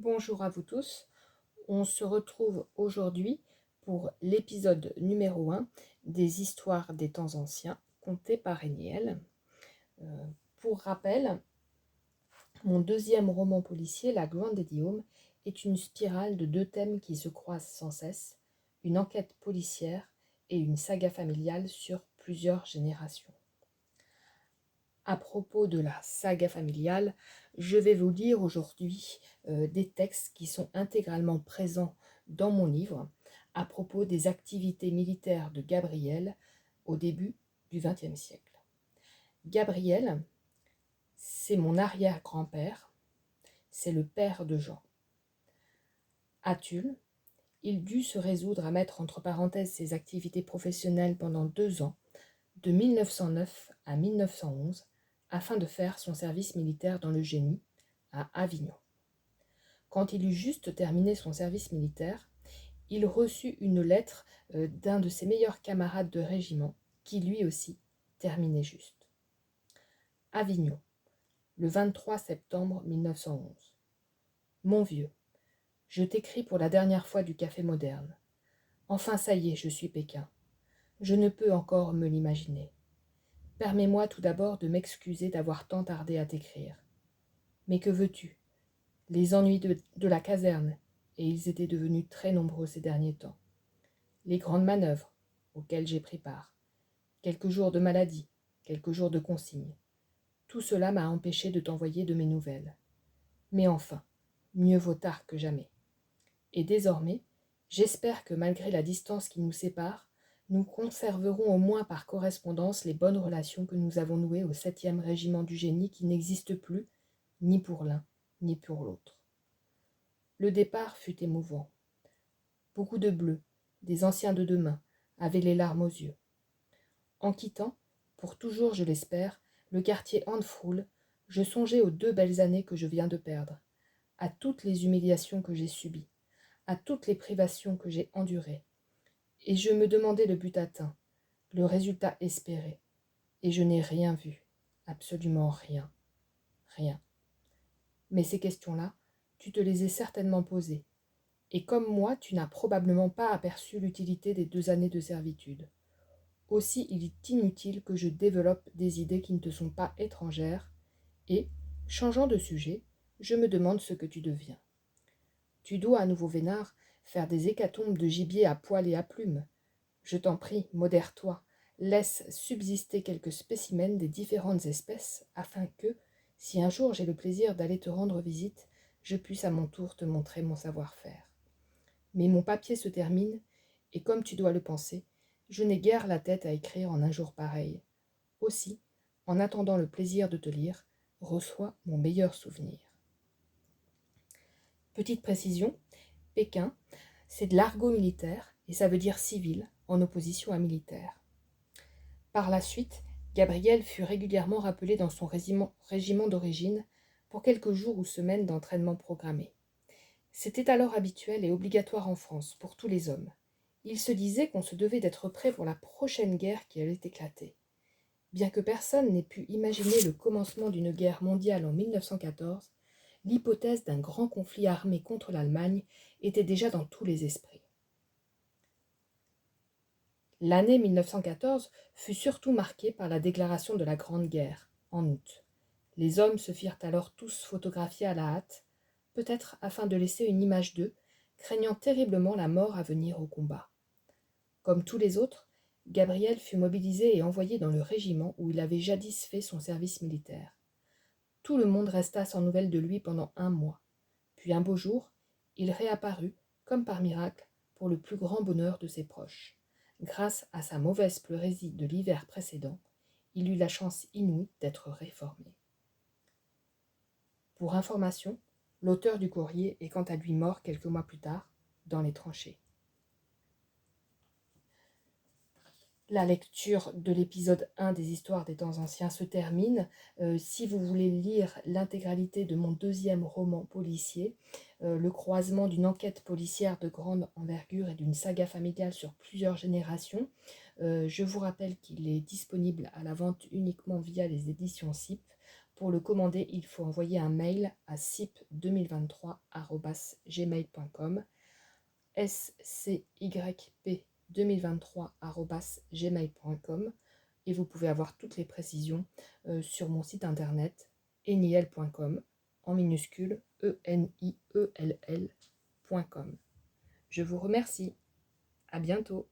Bonjour à vous tous, on se retrouve aujourd'hui pour l'épisode numéro 1 des histoires des temps anciens contées par Réniel. Pour rappel, mon deuxième roman policier, La Gloire des Guillaume, est une spirale de deux thèmes qui se croisent sans cesse, une enquête policière et une saga familiale sur plusieurs générations. À propos de la saga familiale, je vais vous lire aujourd'hui des textes qui sont intégralement présents dans mon livre à propos des activités militaires de Gabriel au début du XXe siècle. Gabriel, c'est mon arrière-grand-père, c'est le père de Jean. À Tulle, il dut se résoudre à mettre entre parenthèses ses activités professionnelles pendant 2 ans, de 1909 à 1911, afin de faire son service militaire dans le génie à Avignon. Quand il eut juste terminé son service militaire, il reçut une lettre d'un de ses meilleurs camarades de régiment, qui lui aussi terminait juste. Avignon, le 23 septembre 1911. Mon vieux, je t'écris pour la dernière fois du Café Moderne. Enfin, ça y est, je suis Pékin. Je ne peux encore me l'imaginer. Permets-moi tout d'abord de m'excuser d'avoir tant tardé à t'écrire. Mais que veux-tu? Les ennuis de la caserne, et ils étaient devenus très nombreux ces derniers temps. Les grandes manœuvres, auxquelles j'ai pris part. Quelques jours de maladie, quelques jours de consigne. Tout cela m'a empêché de t'envoyer de mes nouvelles. Mais enfin, mieux vaut tard que jamais. Et désormais, j'espère que malgré la distance qui nous sépare, nous conserverons au moins par correspondance les bonnes relations que nous avons nouées au 7e régiment du génie qui n'existe plus, ni pour l'un, ni pour l'autre. Le départ fut émouvant. Beaucoup de bleus, des anciens de demain, avaient les larmes aux yeux. En quittant, pour toujours je l'espère, le quartier Handfroul, je songeais aux 2 belles années que je viens de perdre, à toutes les humiliations que j'ai subies, à toutes les privations que j'ai endurées. Et je me demandais le but atteint, le résultat espéré. Et je n'ai rien vu, absolument rien, rien. Mais ces questions-là, tu te les es certainement posées. Et comme moi, tu n'as probablement pas aperçu l'utilité des 2 années de servitude. Aussi, il est inutile que je développe des idées qui ne te sont pas étrangères, et, changeant de sujet, je me demande ce que tu deviens. Tu dois, à nouveau vénard, faire des hécatombes de gibier à poil et à plumes. Je t'en prie, modère-toi, laisse subsister quelques spécimens des différentes espèces, afin que, si un jour j'ai le plaisir d'aller te rendre visite, je puisse à mon tour te montrer mon savoir-faire. Mais mon papier se termine, et comme tu dois le penser, je n'ai guère la tête à écrire en un jour pareil. Aussi, en attendant le plaisir de te lire, reçois mon meilleur souvenir. Petite précision, Pékin, c'est de l'argot militaire, et ça veut dire civil, en opposition à militaire. Par la suite, Gabriel fut régulièrement rappelé dans son régiment d'origine pour quelques jours ou semaines d'entraînement programmé. C'était alors habituel et obligatoire en France pour tous les hommes. Il se disait qu'on se devait d'être prêt pour la prochaine guerre qui allait éclater. Bien que personne n'ait pu imaginer le commencement d'une guerre mondiale en 1914, l'hypothèse d'un grand conflit armé contre l'Allemagne était déjà dans tous les esprits. L'année 1914 fut surtout marquée par la déclaration de la Grande Guerre, en août. Les hommes se firent alors tous photographier à la hâte, peut-être afin de laisser une image d'eux, craignant terriblement la mort à venir au combat. Comme tous les autres, Gabriel fut mobilisé et envoyé dans le régiment où il avait jadis fait son service militaire. Tout le monde resta sans nouvelles de lui pendant 1 mois. Puis un beau jour, il réapparut, comme par miracle, pour le plus grand bonheur de ses proches. Grâce à sa mauvaise pleurésie de l'hiver précédent, il eut la chance inouïe d'être réformé. Pour information, l'auteur du courrier est quant à lui mort quelques mois plus tard, dans les tranchées. La lecture de l'épisode 1 des Histoires des temps anciens se termine. Si vous voulez lire l'intégralité de mon deuxième roman policier, le croisement d'une enquête policière de grande envergure et d'une saga familiale sur plusieurs générations, je vous rappelle qu'il est disponible à la vente uniquement via les éditions CIP Pour le commander, il faut envoyer un mail à scyp2023@gmail.com, scyp2023@gmail.com, et vous pouvez avoir toutes les précisions sur mon site internet eniel.com, en minuscule ENIELL.com. Je vous remercie. À bientôt.